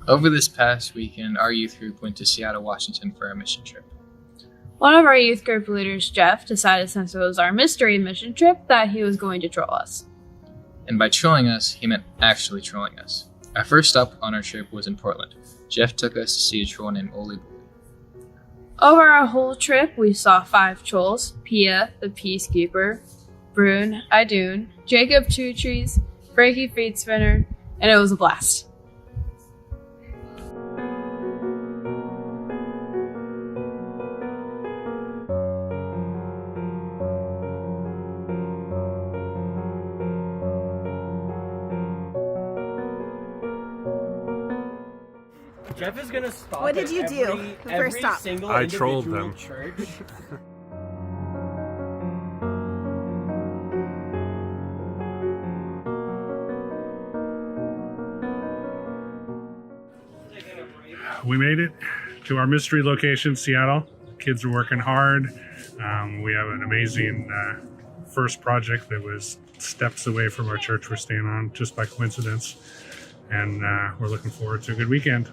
Over this past weekend, our youth group went to Seattle, Washington for a mission trip. One of our youth group leaders, Jeff, decided since it was our mystery mission trip that he was going to troll us. And by trolling us, he meant actually trolling us. Our first stop on our trip was in Portland. Jeff took us to see a troll named Oli. Over our whole trip, we saw 5 trolls: Pia, the Peacekeeper, Brune, Idun, Jacob Two Trees, Frankie Feet Spinner, and it was a blast. Jeff is gonna stop. What did you do the first stop? I trolled them. Church. We made it to our mystery location, Seattle. Kids are working hard. We have an amazing first project that was steps away from our church we're staying on, just by coincidence. And we're looking forward to a good weekend.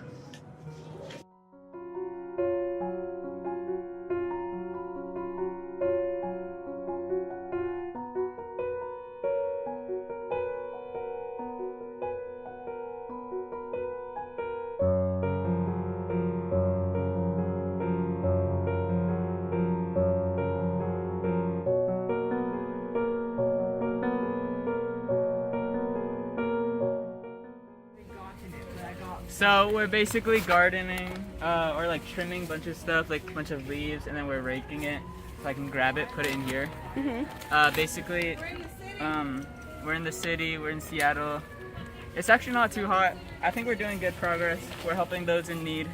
So we're basically gardening or like trimming a bunch of stuff, like a bunch of leaves, and then we're raking it so I can grab it, put it in here. Basically, we're in the city, we're in Seattle. It's actually not too hot. I think we're doing good progress. We're helping those in need.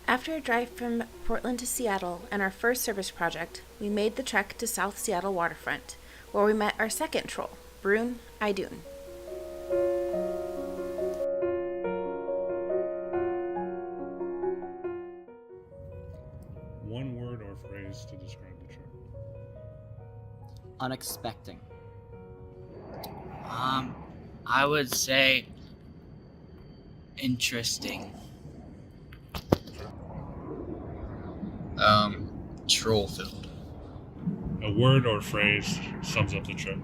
After a drive from Portland to Seattle and our first service project, we made the trek to South Seattle waterfront, where we met our second troll, Brune Idun. One word or phrase to describe the trip. Unexpected. I would say interesting. Troll filled. A word or phrase sums up the trip.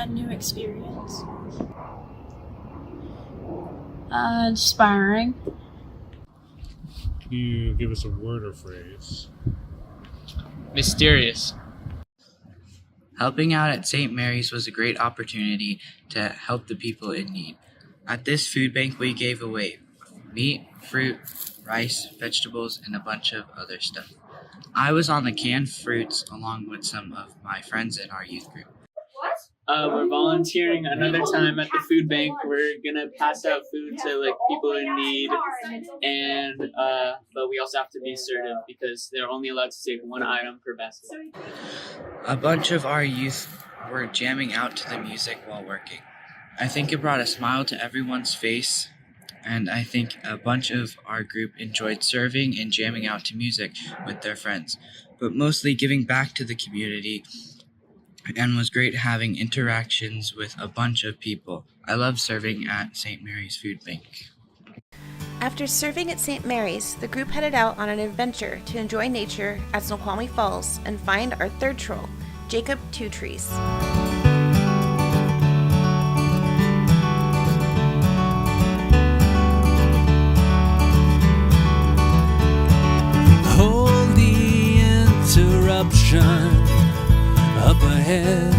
New experience. Inspiring. Can you give us a word or phrase? Mysterious. Helping out at St. Mary's was a great opportunity to help the people in need. At this food bank, we gave away meat, fruit, rice, vegetables, and a bunch of other stuff. I was on the canned fruits along with some of my friends in our youth group. We're volunteering another time at the food bank. We're gonna pass out food to like people in need, and but we also have to be assertive because they're only allowed to take one item per basket. A bunch of our youth were jamming out to the music while working. I think it brought a smile to everyone's face, and I think a bunch of our group enjoyed serving and jamming out to music with their friends, but mostly giving back to the community, and was great having interactions with a bunch of people. I love serving at St. Mary's Food Bank. After serving at St. Mary's, the group headed out on an adventure to enjoy nature at Snoqualmie Falls and find our third troll, Jacob Two Trees. Hold the interruption up ahead.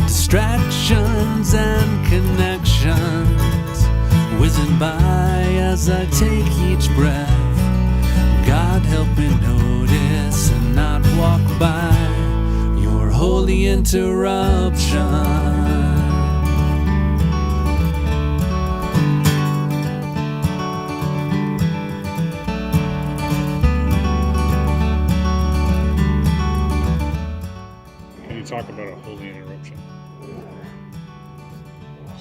Distractions and connections whizzing by as I take each breath. God help me notice and not walk by your holy interruption. talk about a holy interruption?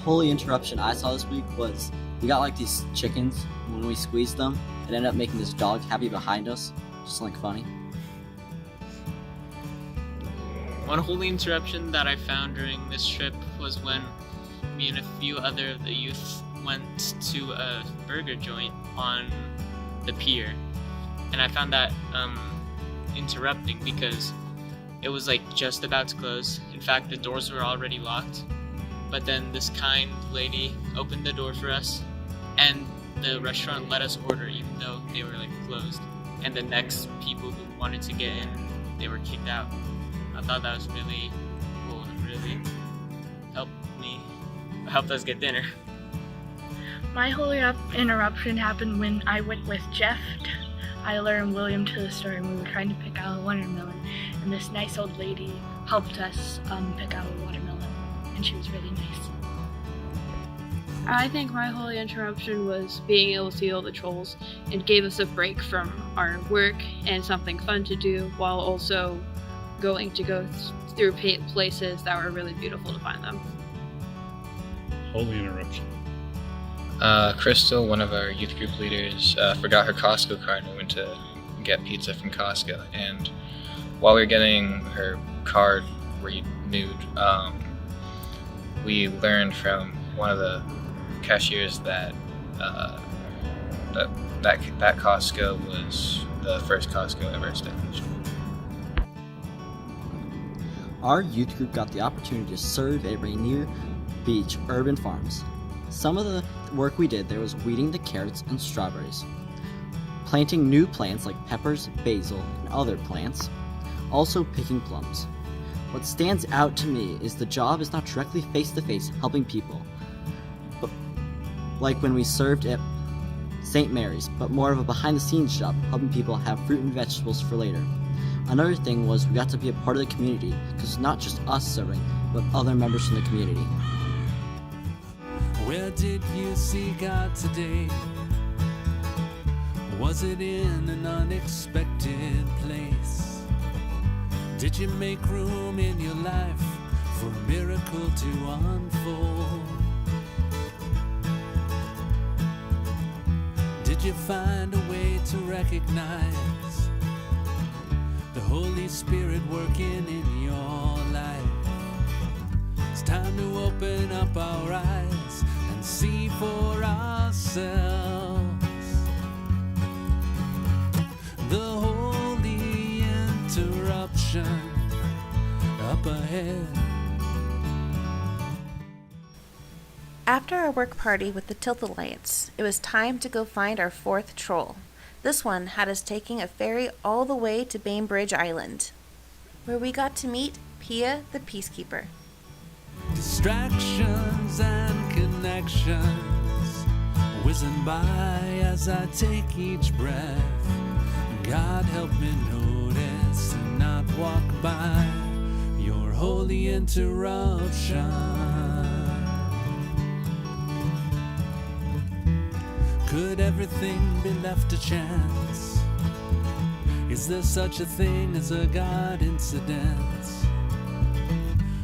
Holy interruption I saw this week was we got like these chickens. When we squeezed them, it ended up making this dog happy behind us. Just like funny. One holy interruption that I found during this trip was when me and a few other of the youth went to a burger joint on the pier, and I found that interrupting because it was like just about to close. In fact, the doors were already locked, but then this kind lady opened the door for us, and the restaurant let us order even though they were like closed, and the next people who wanted to get in, they were kicked out. I thought that was really cool and really helped us get dinner. My holy interruption happened when I went with Jeff, Tyler, and William to the store, and we were trying to pick out a watermelon, and this nice old lady helped us pick out a watermelon, and she was really nice. I think my holy interruption was being able to see all the trolls. It gave us a break from our work and something fun to do, while also going to go through places that were really beautiful to find them. Holy interruption. Crystal, one of our youth group leaders, forgot her Costco card and went to get pizza from Costco. And while we were getting her card renewed, we learned from one of the cashiers that that Costco was the first Costco ever established. Our youth group got the opportunity to serve at Rainier Beach Urban Farms. Some of the work we did there was weeding the carrots and strawberries, planting new plants like peppers, basil, and other plants, also picking plums. What stands out to me is the job is not directly face-to-face helping people, but like when we served at St. Mary's, but more of a behind-the-scenes job helping people have fruit and vegetables for later. Another thing was we got to be a part of the community, because it's not just us serving, but other members from the community. Where did you see God today? Was it in an unexpected place? Did you make room in your life for a miracle to unfold? Did you find a way to recognize the Holy Spirit working in your life? It's time to open up our eyes and see for ourselves. The holy interruption up ahead. After our work party with the Tilt Alliance, it was time to go find our fourth troll. This one had us taking a ferry all the way to Bainbridge Island, where we got to meet Pia the Peacekeeper. Distractions and connections whizzing by as I take each breath. God help me notice and not walk by your holy interruption. Could everything be left to chance? Is there such a thing as a God incident?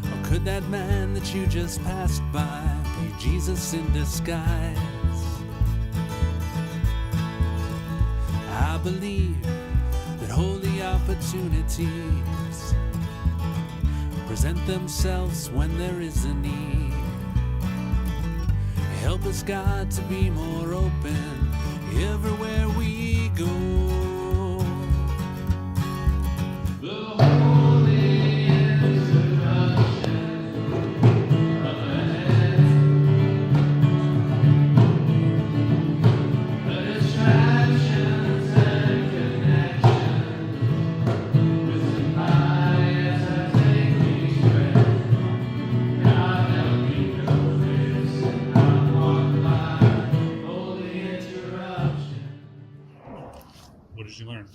Or could that man that you just passed by be Jesus in disguise? I believe that holy opportunities present themselves when there is a need. Help us, God, to be more open everywhere we go. The holy interruption up ahead. The distractions and connections whizzing by as I take each breath. God help me notice and not walk by holy interruption. What did you learn?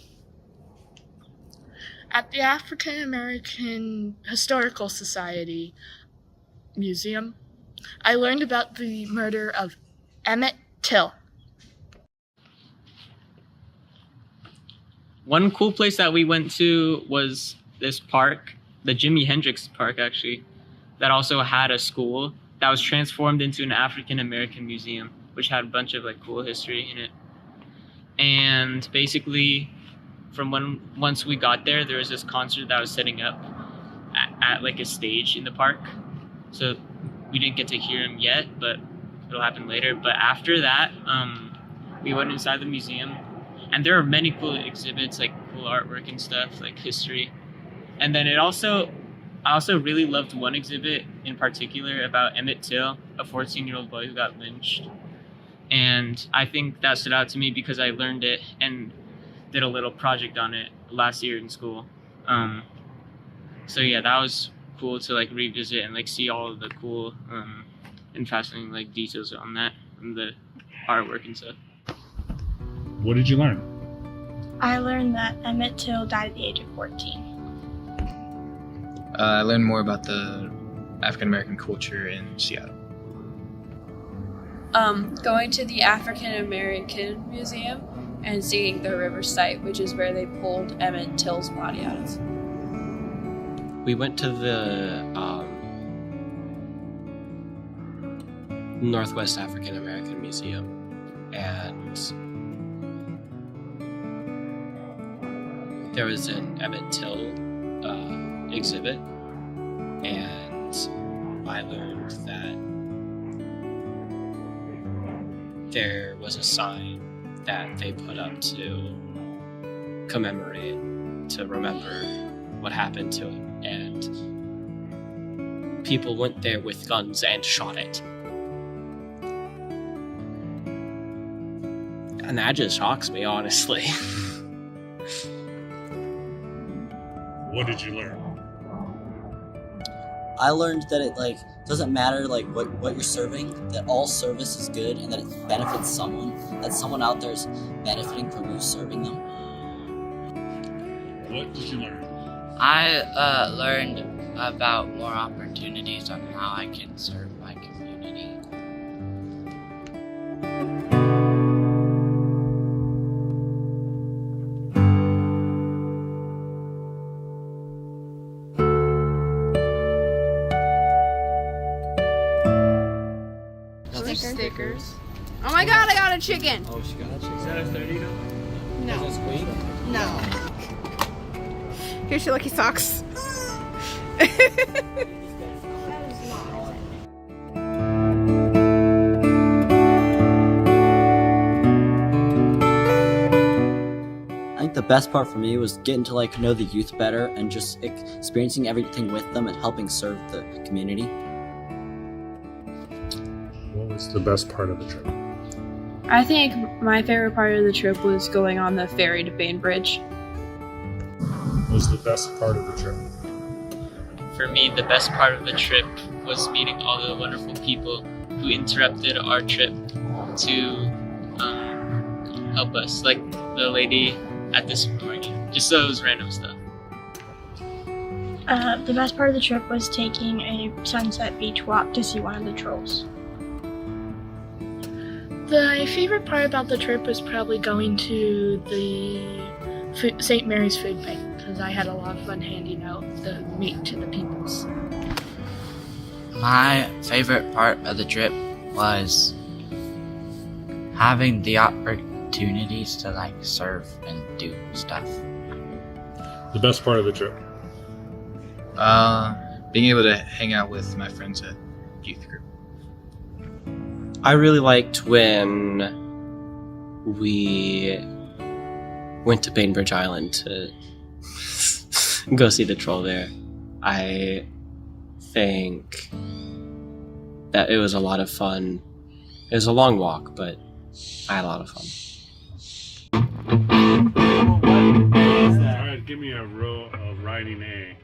At the African American Historical Society Museum, I learned about the murder of Emmett Till. One cool place that we went to was this park. the Jimi Hendrix Park, actually, that also had a school that was transformed into an African American museum, which had a bunch of like cool history in it. And basically, once we got there, there was this concert that was setting up at like a stage in the park. So we didn't get to hear him yet, but it'll happen later. But after that, we went inside the museum, and there are many cool exhibits, like cool artwork and stuff, like history. And then I also really loved one exhibit in particular about Emmett Till, a 14-year-old boy who got lynched. And I think that stood out to me because I learned it and did a little project on it last year in school. So yeah, that was cool to like revisit and like see all of the cool and fascinating like details on that and the artwork and stuff. What did you learn? I learned that Emmett Till died at the age of 14. I learned more about the African American culture in Seattle. Going to the African American Museum and seeing the river site, which is where they pulled Emmett Till's body out of. We went to the Northwest African American Museum, and there was an Emmett Till exhibit, and I learned that there was a sign that they put up to commemorate, to remember what happened to him, and people went there with guns and shot it. And that just shocks me, honestly. What did you learn? I learned that it doesn't matter what you're serving, that all service is good and that it benefits someone, that someone out there is benefiting from you serving them. What did you learn? I learned about more opportunities on how I can serve my community. Stickers. Oh my god, I got a chicken! Oh, she got a chicken. Is that a 30 though? No. Is that squeak? No. Here's your lucky socks. I think the best part for me was getting to know the youth better and just experiencing everything with them and helping serve the community. What was the best part of the trip? I think my favorite part of the trip was going on the ferry to Bainbridge. What was the best part of the trip? For me, the best part of the trip was meeting all the wonderful people who interrupted our trip to help us, like the lady at the supermarket, just those random stuff. The best part of the trip was taking a sunset beach walk to see one of the trolls. My favorite part about the trip was probably going to the St. Mary's Food Bank, because I had a lot of fun handing out the meat to the peoples. My favorite part of the trip was having the opportunities to serve and do stuff. The best part of the trip? Being able to hang out with my friends at youth group. I really liked when we went to Bainbridge Island to go see the troll there. I think that it was a lot of fun. It was a long walk, but I had a lot of fun. Alright, give me a row of writing A.